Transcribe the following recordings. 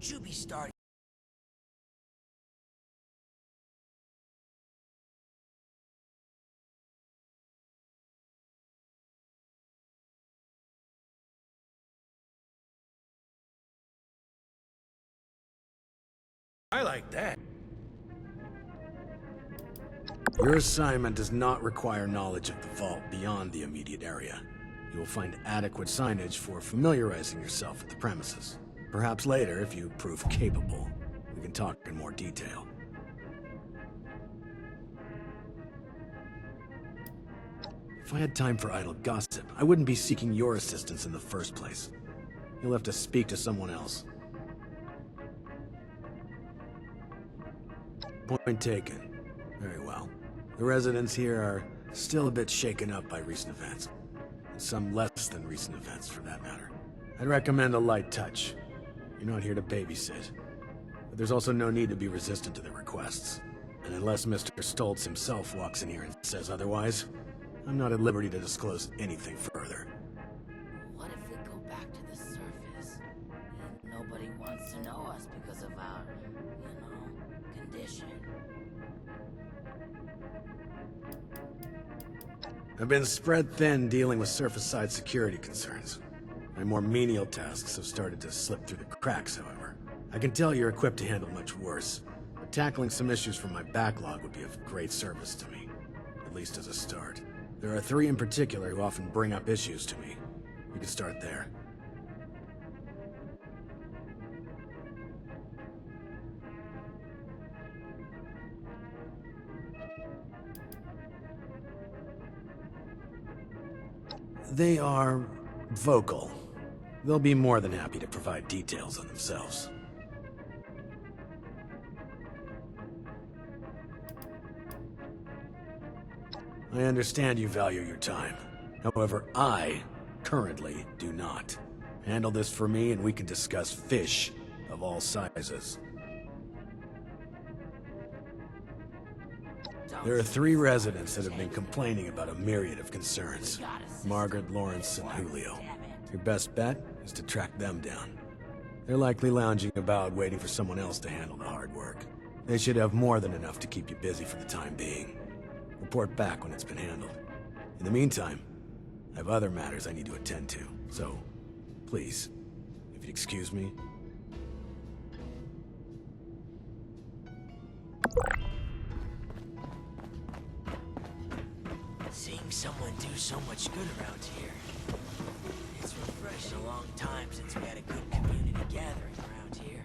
Don't you be starting. I like that. Your assignment does not require knowledge of the vault beyond the immediate area. You will find adequate signage for familiarizing yourself with the premises. Perhaps later, if you prove capable, we can talk in more detail. If I had time for idle gossip, I wouldn't be seeking your assistance in the first place. You'll have to speak to someone else. Point taken. Very well. The residents here are still a bit shaken up by recent events. And some less than recent events, for that matter. I'd recommend a light touch. You're not here to babysit. But there's also no need to be resistant to their requests. And unless Mr. Stoltz himself walks in here and says otherwise, I'm not at liberty to disclose anything further. What if we go back to the surface and nobody wants to know us because of our, condition? I've been spread thin dealing with surface-side security concerns. My more menial tasks have started to slip through the cracks, however. I can tell you're equipped to handle much worse, but tackling some issues from my backlog would be of great service to me, at least as a start. There are 3 in particular who often bring up issues to me. We can start there. They are vocal. They'll be more than happy to provide details on themselves. I understand you value your time. However, I currently do not. Handle this for me and we can discuss fish of all sizes. There are 3 residents that have been complaining about a myriad of concerns. Margaret, Lawrence, and Julio. Your best bet is to track them down. They're likely lounging about waiting for someone else to handle the hard work. They should have more than enough to keep you busy for the time being. Report back when it's been handled. In the meantime, I have other matters I need to attend to, so please, if you'd excuse me. Seeing someone do so much good around here. It's refreshing. A long time since we had a good community gathering around here.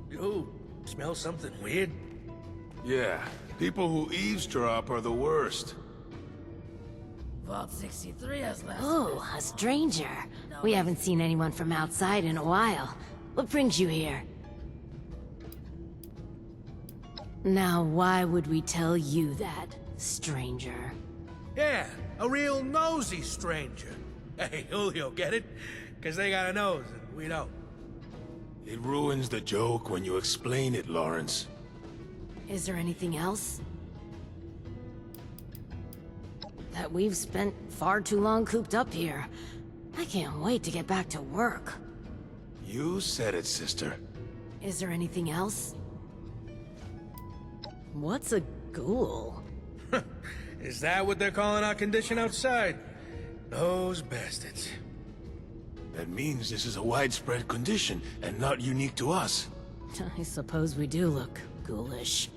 You smell something weird? Yeah, people who eavesdrop are the worst. Vault 63 has less. Oh, a stranger. We haven't seen anyone from outside in a while. What brings you here? Now, why would we tell you that, stranger? Yeah, a real nosy stranger. Hey, Julio, get it? Because they got a nose and we don't. It ruins the joke when you explain it, Lawrence. Is there anything else? That we've spent far too long cooped up here. I can't wait to get back to work. You said it, sister. Is there anything else? What's a ghoul? Is that what they're calling our condition outside? Those bastards. That means this is a widespread condition and not unique to us. I suppose we do look ghoulish.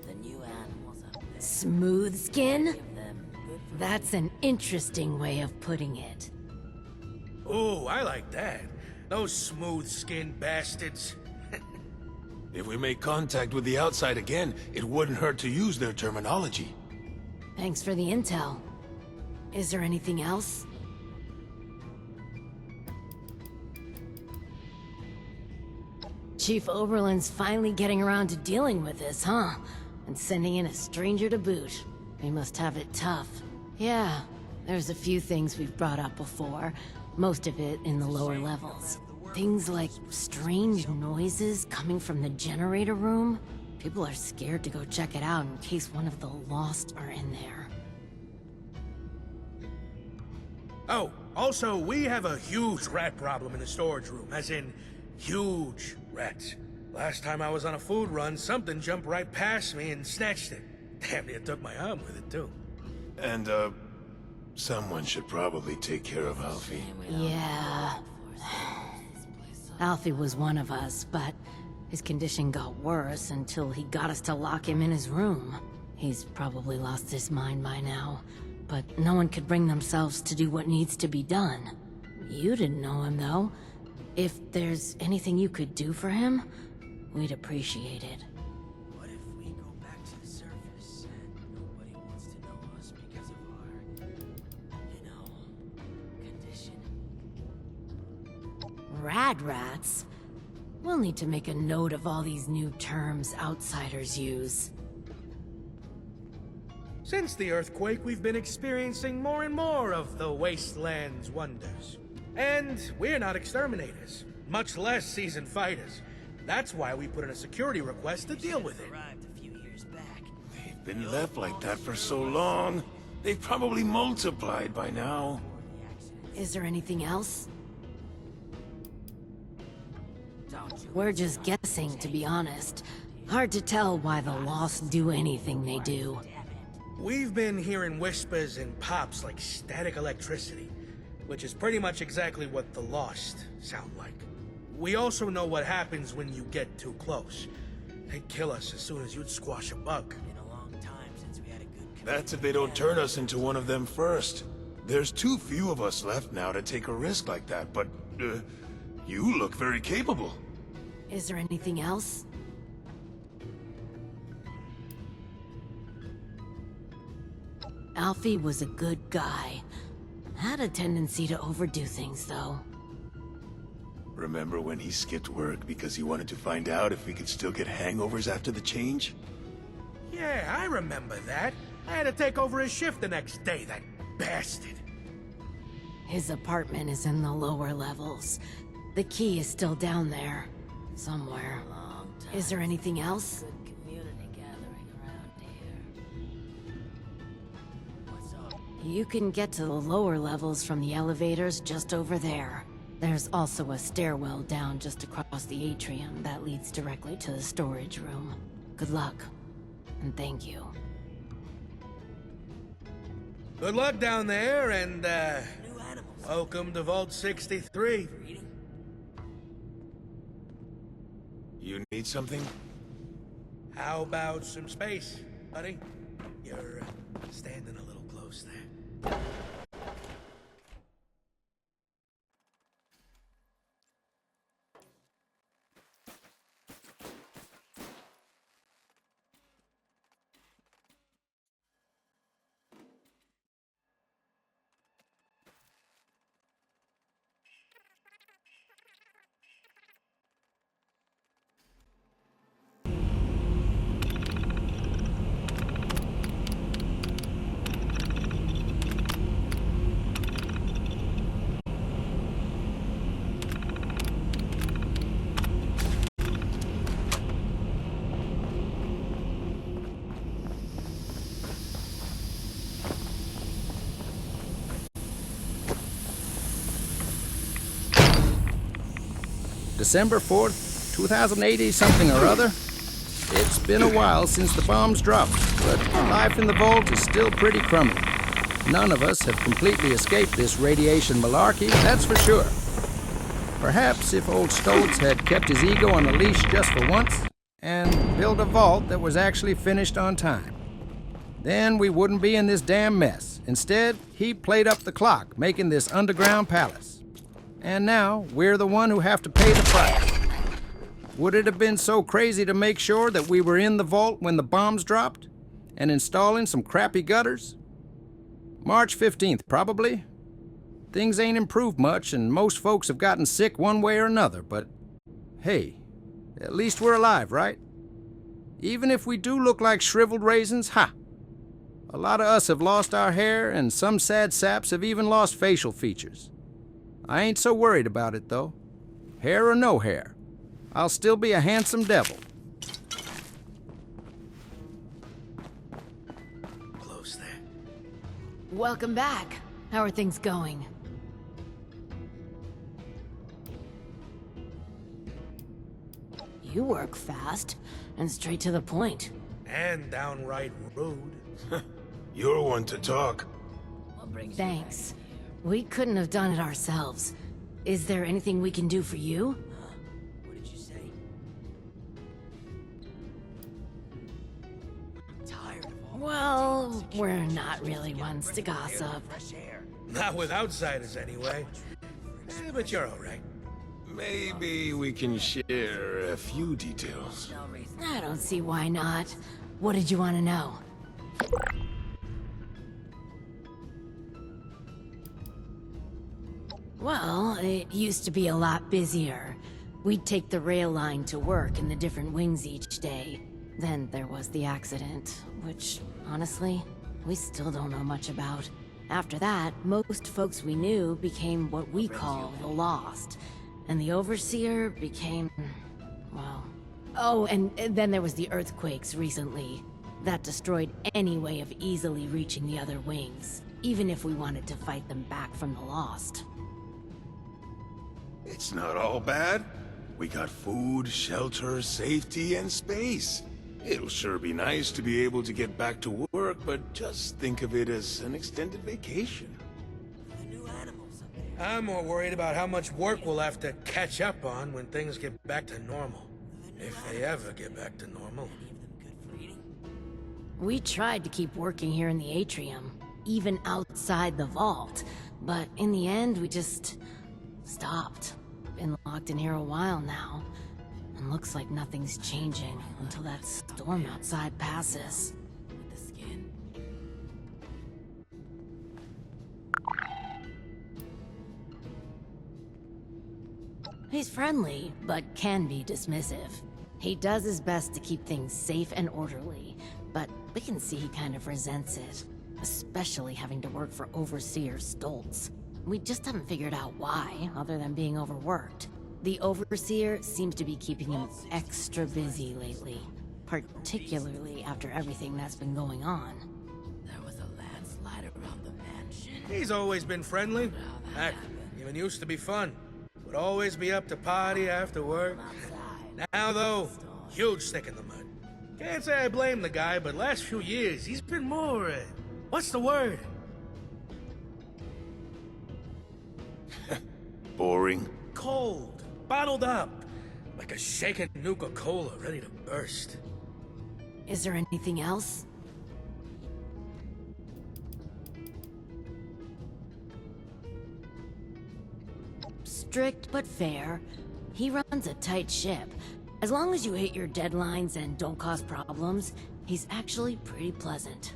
The new animals up there. Smooth skin? Give them good for That's an interesting way of putting it. Ooh, I like that. Those smooth-skinned bastards. If we make contact with the outside again, it wouldn't hurt to use their terminology. Thanks for the intel. Is there anything else? Chief Oberlin's finally getting around to dealing with this, huh? And sending in a stranger to boot. We must have it tough. Yeah, there's a few things we've brought up before. Most of it in the lower levels. Things like strange noises coming from the generator room. People are scared to go check it out in case one of the Lost are in there. Oh, also, we have a huge rat problem in the storage room, as in, huge rats. Last time I was on a food run, something jumped right past me and snatched it. Damn near took my arm with it, too. And, someone should probably take care of Alfie. Yeah. Alfie was one of us, but his condition got worse until he got us to lock him in his room. He's probably lost his mind by now, but no one could bring themselves to do what needs to be done. You didn't know him, though. If there's anything you could do for him, we'd appreciate it. What if we go back to the surface and nobody wants to know us because of our, condition? Rad rats? We'll need to make a note of all these new terms outsiders use. Since the earthquake, we've been experiencing more and more of the wasteland's wonders. And we're not exterminators, much less seasoned fighters. That's why we put in a security request to deal with it. Arrived a few years back. They've been left like that for so long. They've probably multiplied by now. Is there anything else? Don't you? We're just guessing, to be honest. Hard to tell why the Lost do anything they do. We've been hearing whispers and pops like static electricity, which is pretty much exactly what the Lost sound like. We also know what happens when you get too close. They'd kill us as soon as you'd squash a bug. Been a long time since we had a good. That's if they don't turn us into one of them first. There's too few of us left now to take a risk like that, but, you look very capable. Is there anything else? Alfie was a good guy. Had a tendency to overdo things, though. Remember when he skipped work because he wanted to find out if we could still get hangovers after the change? Yeah, I remember that. I had to take over his shift the next day, that bastard. His apartment is in the lower levels. The key is still down there. Somewhere. Long time. Is there anything else? Good community gathering around here. What's up? You can get to the lower levels from the elevators just over there. There's also a stairwell down just across the atrium that leads directly to the storage room. Good luck, and thank you. Good luck down there, and, New animals. welcome to Vault 63. Reading? You need something? How about some space, buddy? You're standing a little close there. December 4th, 2080 something or other. It's been a while since the bombs dropped, but life in the vault is still pretty crummy. None of us have completely escaped this radiation malarkey, that's for sure. Perhaps if old Stoltz had kept his ego on a leash just for once, and built a vault that was actually finished on time, then we wouldn't be in this damn mess. Instead, he played up the clock, making this underground palace. And now, we're the one who have to pay the price. Would it have been so crazy to make sure that we were in the vault when the bombs dropped? And installing some crappy gutters? March 15th, probably. Things ain't improved much, and most folks have gotten sick one way or another, but hey, at least we're alive, right? Even if we do look like shriveled raisins, ha! A lot of us have lost our hair, and some sad saps have even lost facial features. I ain't so worried about it, though. hair or no hair, I'll still be a handsome devil. Close there. Welcome back. How are things going? You work fast and straight to the point. And downright rude. You're one to talk. What brings you Thanks. We couldn't have done it ourselves. Is there anything we can do for you? What did you say? Tired of all Well, we're not really ones to gossip. fresh air. Not with outsiders, anyway. But you're alright. Maybe we can share a few details. No reason. I don't see why not. What did you want to know? Well, it used to be a lot busier. We'd take the rail line to work in the different wings each day. Then there was the accident, which, honestly, we still don't know much about. After that, most folks we knew became what we call the Lost. And the Overseer became, well... Oh, and then there was the earthquakes recently. That destroyed any way of easily reaching the other wings, even if we wanted to fight them back from the Lost. It's not all bad. We got food, shelter, safety, and space. It'll sure be nice to be able to get back to work, but just think of it as an extended vacation. The new animals up there. I'm more worried about how much work we'll have to catch up on when things get back to normal. If they ever get back to normal. Any of them good for eating? We tried to keep working here in the atrium, even outside the vault, but in the end we just stopped. Been locked in here a while now, and looks like nothing's changing until that storm outside passes. With the skin. He's friendly, but can be dismissive. He does his best to keep things safe and orderly, but we can see he kind of resents it, especially having to work for Overseer Stoltz. We just haven't figured out why, other than being overworked. The Overseer seems to be keeping him extra busy lately, particularly after everything that's been going on. There was a landslide around the mansion. He's always been friendly. Heck, even used to be fun. Would always be up to party after work. Now, though, huge stick in the mud. Can't say I blame the guy, but last few years, he's been more, what's the word? Boring. Cold. Bottled up. Like a shaken Nuka-Cola ready to burst. Is there anything else? Strict but fair. He runs a tight ship. As long as you hit your deadlines and don't cause problems, he's actually pretty pleasant.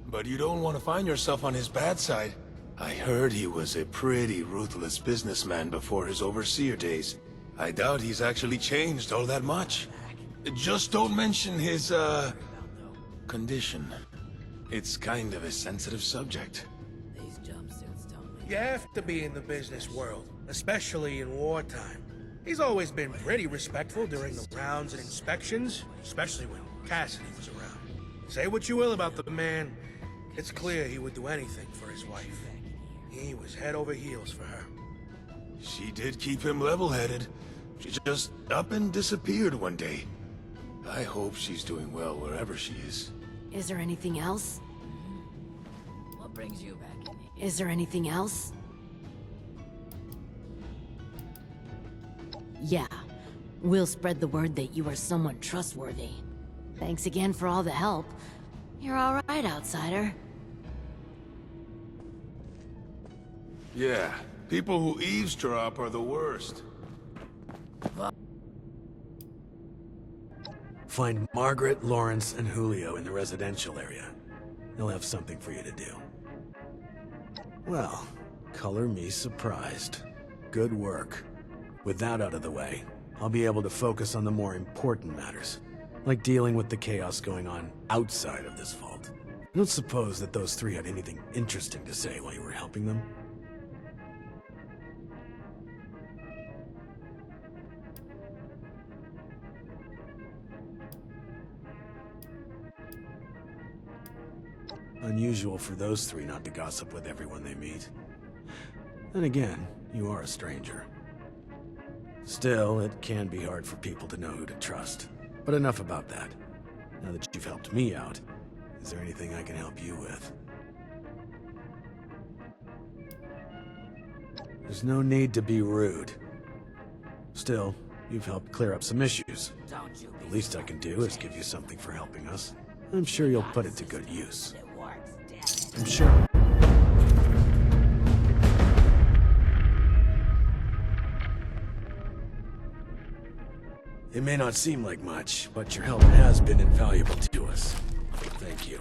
But you don't want to find yourself on his bad side. I heard he was a pretty ruthless businessman before his overseer days. I doubt he's actually changed all that much. Just don't mention his, condition. It's kind of a sensitive subject. These jumpsuits don't make You have to be in the business world, especially in wartime. He's always been pretty respectful during the rounds and inspections, especially when Cassidy was around. Say what you will about the man, it's clear he would do anything for his wife. He was head over heels for her. She did keep him level-headed. She just up and disappeared one day. I hope she's doing well wherever she is. Is there anything else? What brings you back in here? Is there anything else? Yeah. We'll spread the word that you are someone trustworthy. Thanks again for all the help. You're all right, outsider. Yeah, people who eavesdrop are the worst. Find Margaret, Lawrence, and Julio in the residential area. They'll have something for you to do. Well, color me surprised. Good work. With that out of the way, I'll be able to focus on the more important matters, like dealing with the chaos going on outside of this vault. I don't suppose that those three had anything interesting to say while you were helping them? Unusual for those three not to gossip with everyone they meet. Then again, you are a stranger. Still, it can be hard for people to know who to trust. But enough about that. Now that you've helped me out, is there anything I can help you with? There's no need to be rude. Still, you've helped clear up some issues. The least I can do is give you something for helping us. I'm sure you'll put it to good use. I'm sure. It may not seem like much, but your help has been invaluable to us. Thank you.